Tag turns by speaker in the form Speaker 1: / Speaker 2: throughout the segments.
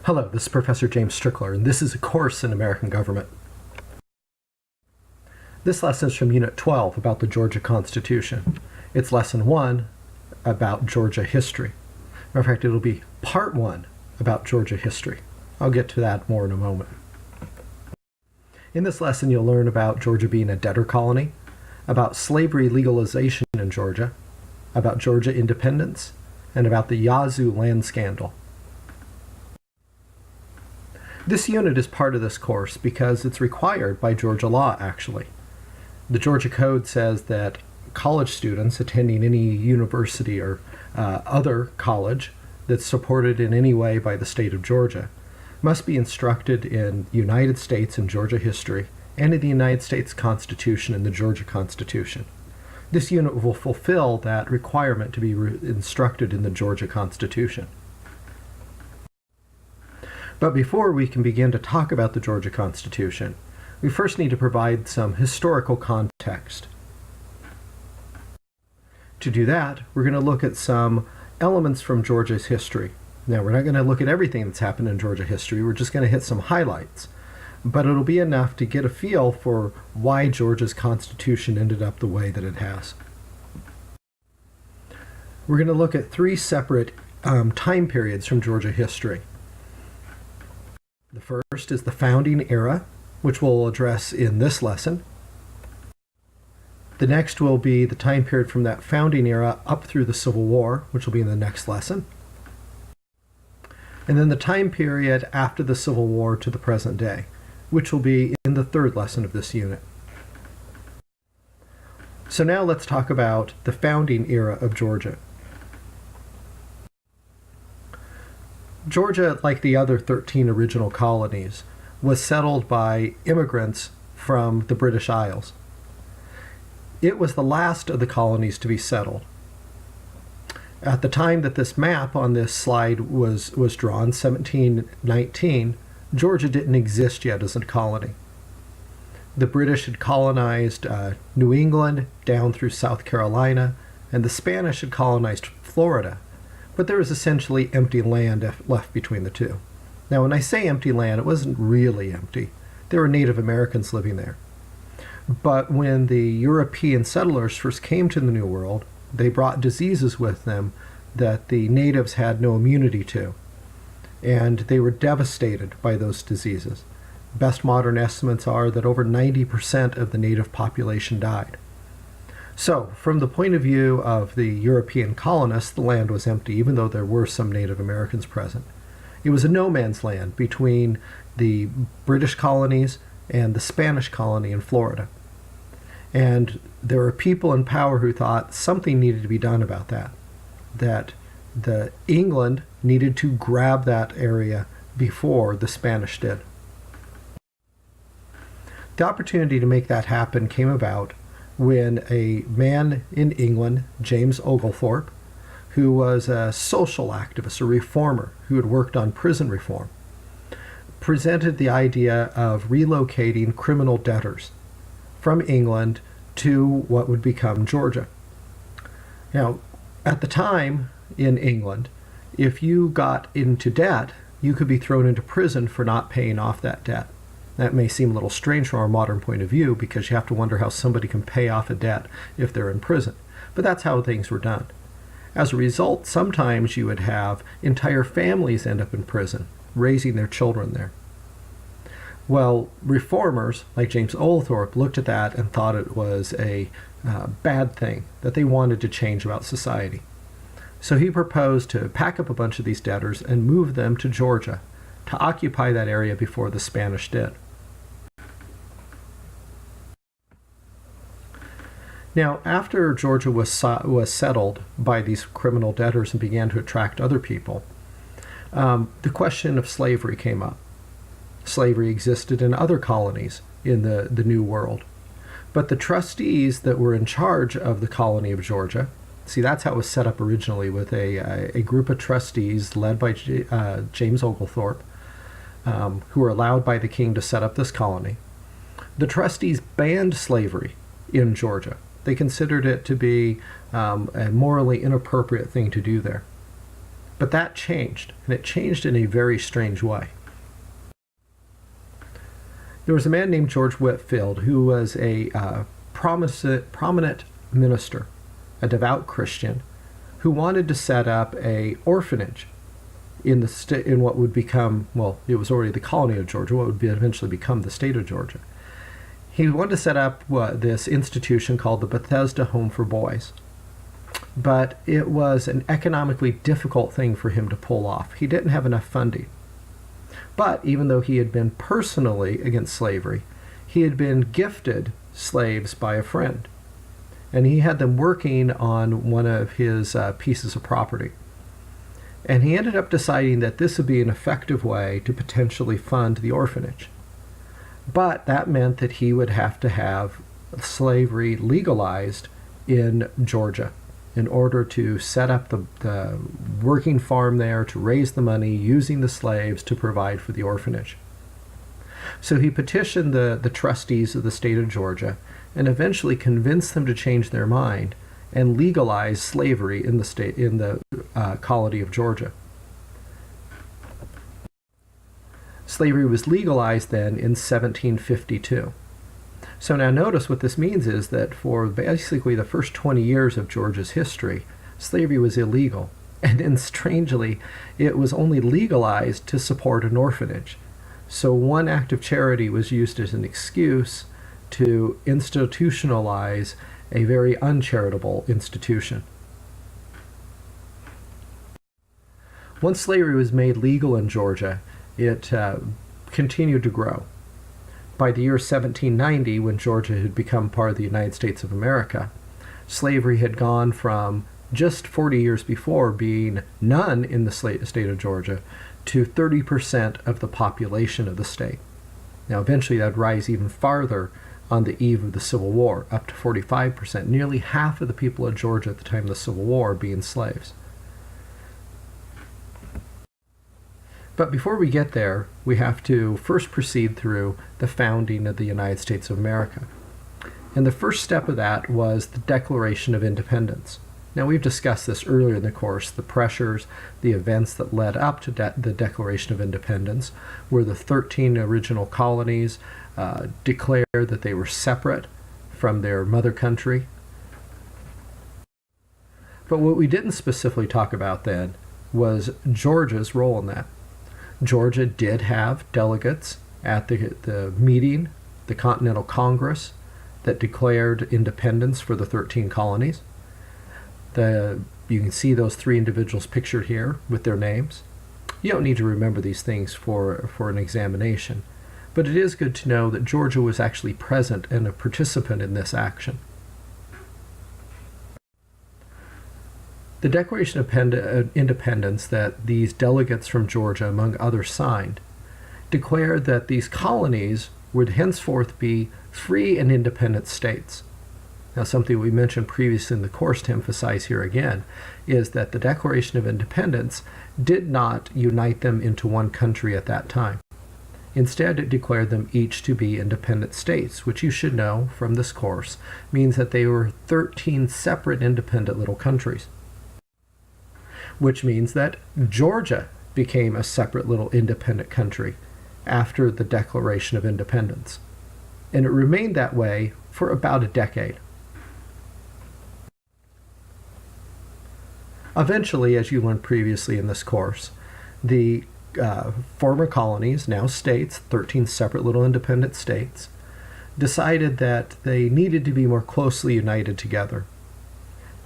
Speaker 1: Hello, this is Professor James Strickler, and this is a course in American government. This lesson is from Unit 12 about the Georgia Constitution. It's Lesson 1 about Georgia history. Matter of fact, it'll be Part 1 about Georgia history. I'll get to that more in a moment. In this lesson, you'll learn about Georgia being a debtor colony, about slavery legalization in Georgia, about Georgia independence, and about the Yazoo land scandal. This unit is part of this course because it's required by Georgia law, actually. The Georgia Code says that college students attending any university or other college that's supported in any way by the state of Georgia must be instructed in United States and Georgia history and in the United States Constitution and the Georgia Constitution. This unit will fulfill that requirement to be instructed in the Georgia Constitution. But before we can begin to talk about the Georgia Constitution, we first need to provide some historical context. To do that, we're going to look at some elements from Georgia's history. Now, we're not going to look at everything that's happened in Georgia history, we're just going to hit some highlights. But it'll be enough to get a feel for why Georgia's Constitution ended up the way that it has. We're going to look at three separate time periods from Georgia history. The first is the founding era, which we'll address in this lesson. The next will be the time period from that founding era up through the Civil War, which will be in the next lesson. And then the time period after the Civil War to the present day, which will be in the third lesson of this unit. So now let's talk about the founding era of Georgia. Georgia, like the other 13 original colonies, was settled by immigrants from the British Isles. It was the last of the colonies to be settled. At the time that this map on this slide was drawn, 1719, Georgia didn't exist yet as a colony. The British had colonized New England down through South Carolina, and the Spanish had colonized Florida. But there was essentially empty land left between the two. Now, when I say empty land, it wasn't really empty. There were Native Americans living there. But when the European settlers first came to the New World, they brought diseases with them that the natives had no immunity to. And they were devastated by those diseases. Best modern estimates are that over 90% of the native population died. So, from the point of view of the European colonists, the land was empty, even though there were some Native Americans present. It was a no man's land between the British colonies and the Spanish colony in Florida. And there were people in power who thought something needed to be done about that England needed to grab that area before the Spanish did. The opportunity to make that happen came about when a man in England, James Oglethorpe, who was a social activist, a reformer, who had worked on prison reform, presented the idea of relocating criminal debtors from England to what would become Georgia. Now, at the time in England, if you got into debt, you could be thrown into prison for not paying off that debt. That may seem a little strange from our modern point of view because you have to wonder how somebody can pay off a debt if they're in prison. But that's how things were done. As a result, sometimes you would have entire families end up in prison, raising their children there. Well, reformers like James Oglethorpe looked at that and thought it was a bad thing, that they wanted to change about society. So he proposed to pack up a bunch of these debtors and move them to Georgia to occupy that area before the Spanish did. Now, after Georgia was settled by these criminal debtors and began to attract other people, the question of slavery came up. Slavery existed in other colonies in the New World. But the trustees that were in charge of the colony of Georgia, see, that's how it was set up originally, with a group of trustees led by James Oglethorpe, who were allowed by the king to set up this colony. The trustees banned slavery in Georgia. They considered it to be a morally inappropriate thing to do there. But that changed, and it changed in a very strange way. There was a man named George Whitefield who was a prominent minister, a devout Christian, who wanted to set up a orphanage in what would become, well, it was already the colony of Georgia, what would eventually become the state of Georgia. He wanted to set up this institution called the Bethesda Home for Boys. But it was an economically difficult thing for him to pull off. He didn't have enough funding. But even though he had been personally against slavery, he had been gifted slaves by a friend. And he had them working on one of his pieces of property. And he ended up deciding that this would be an effective way to potentially fund the orphanage. But that meant that he would have to have slavery legalized in Georgia in order to set up the working farm there, to raise the money using the slaves to provide for the orphanage. So he petitioned the trustees of the state of Georgia and eventually convinced them to change their mind and legalize slavery in the colony of Georgia. Slavery was legalized then in 1752. So now notice what this means is that for basically the first 20 years of Georgia's history, slavery was illegal. And then strangely, it was only legalized to support an orphanage. So one act of charity was used as an excuse to institutionalize a very uncharitable institution. Once slavery was made legal in Georgia, it continued to grow. By the year 1790, when Georgia had become part of the United States of America, slavery had gone from just 40 years before being none in the state of Georgia to 30% of the population of the state. Now eventually that would rise even farther on the eve of the Civil War, up to 45%, nearly half of the people of Georgia at the time of the Civil War being slaves. But before we get there, we have to first proceed through the founding of the United States of America. And the first step of that was the Declaration of Independence. Now, we've discussed this earlier in the course. The pressures, the events that led up to the Declaration of Independence, where the 13 original colonies declared that they were separate from their mother country. But what we didn't specifically talk about then was Georgia's role in that. Georgia did have delegates at the meeting, the Continental Congress, that declared independence for the 13 colonies. You can see those three individuals pictured here with their names. You don't need to remember these things for an examination, but it is good to know that Georgia was actually present and a participant in this action. The Declaration of Independence that these delegates from Georgia, among others, signed declared that these colonies would henceforth be free and independent states. Now, something we mentioned previously in the course to emphasize here again is that the Declaration of Independence did not unite them into one country at that time. Instead, it declared them each to be independent states, which you should know from this course means that they were 13 separate independent little countries. Which means that Georgia became a separate little independent country after the Declaration of Independence. And it remained that way for about a decade. Eventually, as you learned previously in this course, the former colonies, now states, 13 separate little independent states, decided that they needed to be more closely united together.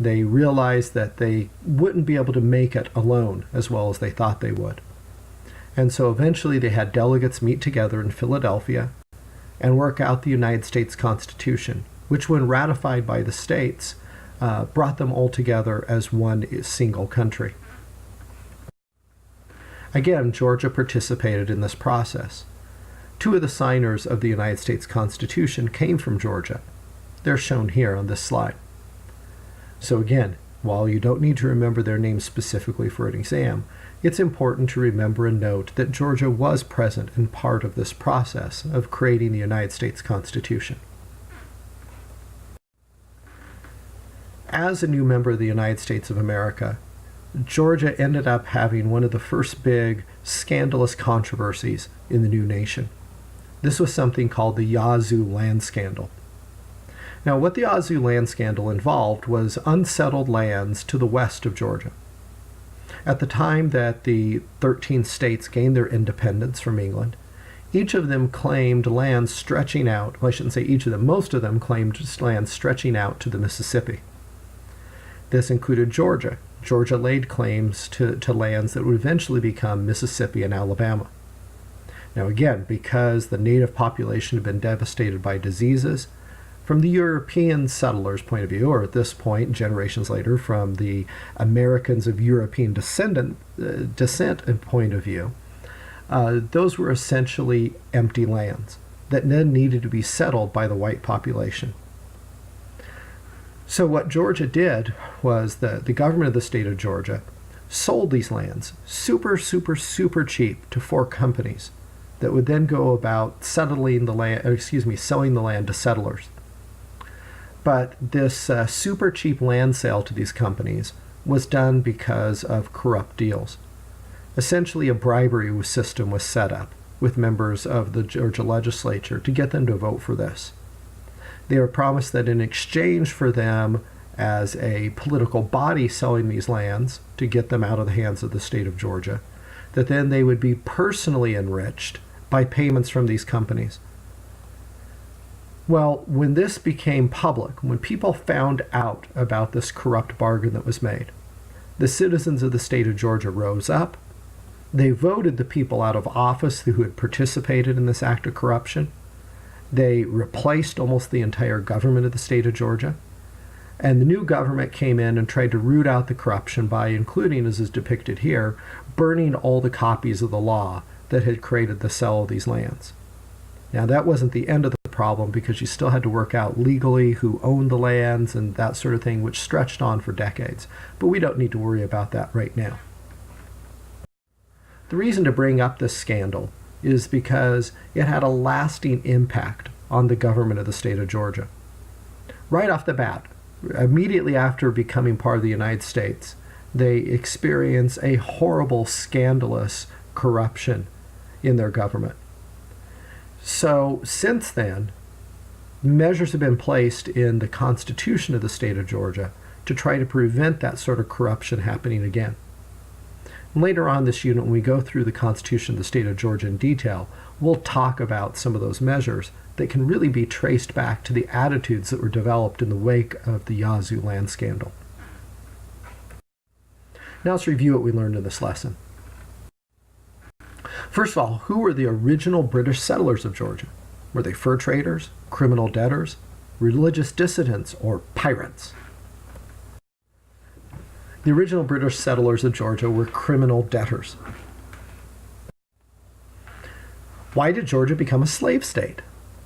Speaker 1: They realized that they wouldn't be able to make it alone as well as they thought they would. And so eventually they had delegates meet together in Philadelphia and work out the United States Constitution, which when ratified by the states, brought them all together as one single country. Again, Georgia participated in this process. Two of the signers of the United States Constitution came from Georgia. They're shown here on this slide. So again, while you don't need to remember their names specifically for an exam, it's important to remember and note that Georgia was present and part of this process of creating the United States Constitution. As a new member of the United States of America, Georgia ended up having one of the first big scandalous controversies in the new nation. This was something called the Yazoo land scandal. Now, what the Yazoo land scandal involved was unsettled lands to the west of Georgia. At the time that the 13 states gained their independence from England, each of them claimed land stretching out, well, I shouldn't say each of them, most of them claimed land stretching out to the Mississippi. This included Georgia. Georgia laid claims to lands that would eventually become Mississippi and Alabama. Now again, because the native population had been devastated by diseases, from the European settlers' point of view, or at this point, generations later, from the Americans of European descent and point of view, those were essentially empty lands that then needed to be settled by the white population. So what Georgia did was the government of the state of Georgia sold these lands super cheap to 4 companies that would then go about selling the land to settlers. But this super cheap land sale to these companies was done because of corrupt deals. Essentially, a bribery system was set up with members of the Georgia legislature to get them to vote for this. They were promised that in exchange for them as a political body selling these lands to get them out of the hands of the state of Georgia, that then they would be personally enriched by payments from these companies. Well, when this became public, when people found out about this corrupt bargain that was made, the citizens of the state of Georgia rose up. They voted the people out of office who had participated in this act of corruption. They replaced almost the entire government of the state of Georgia. And the new government came in and tried to root out the corruption by including, as is depicted here, burning all the copies of the law that had created the sale of these lands. Now, that wasn't the end of the problem, because you still had to work out legally who owned the lands and that sort of thing, which stretched on for decades. But we don't need to worry about that right now. The reason to bring up this scandal is because it had a lasting impact on the government of the state of Georgia. Right off the bat, immediately after becoming part of the United States, they experience a horrible, scandalous corruption in their government. So since then, measures have been placed in the Constitution of the state of Georgia to try to prevent that sort of corruption happening again. Later on this unit, when we go through the Constitution of the state of Georgia in detail, we'll talk about some of those measures that can really be traced back to the attitudes that were developed in the wake of the Yazoo land scandal. Now let's review what we learned in this lesson. First of all, who were the original British settlers of Georgia? Were they fur traders, criminal debtors, religious dissidents, or pirates? The original British settlers of Georgia were criminal debtors. Why did Georgia become a slave state?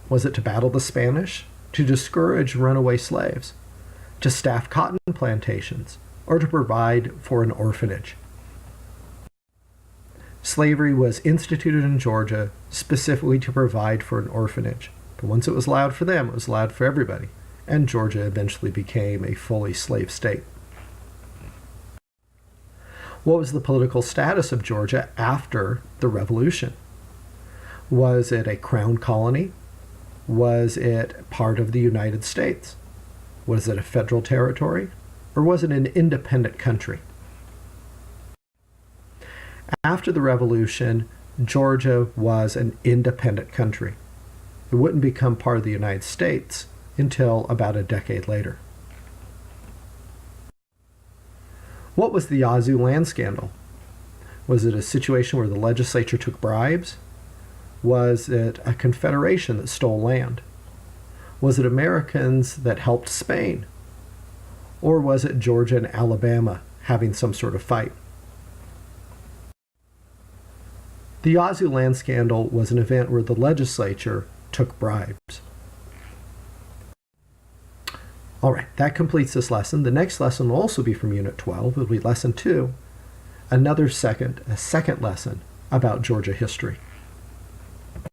Speaker 1: Was it to battle the Spanish, to discourage runaway slaves, to staff cotton plantations, or to provide for an orphanage? Slavery was instituted in Georgia specifically to provide for an orphanage. But once it was allowed for them, it was allowed for everybody, and Georgia eventually became a fully slave state. What was the political status of Georgia after the Revolution? Was it a crown colony? Was it part of the United States? Was it a federal territory? Or was it an independent country? After the Revolution, Georgia was an independent country. It wouldn't become part of the United States until about a decade later. What was the Yazoo land scandal? Was it a situation where the legislature took bribes? Was it a confederation that stole land? Was it Americans that helped Spain? Or was it Georgia and Alabama having some sort of fight? The Yazoo land scandal was an event where the legislature took bribes. All right, that completes this lesson. The next lesson will also be from Unit 12. It'll be Lesson 2, a second lesson about Georgia history.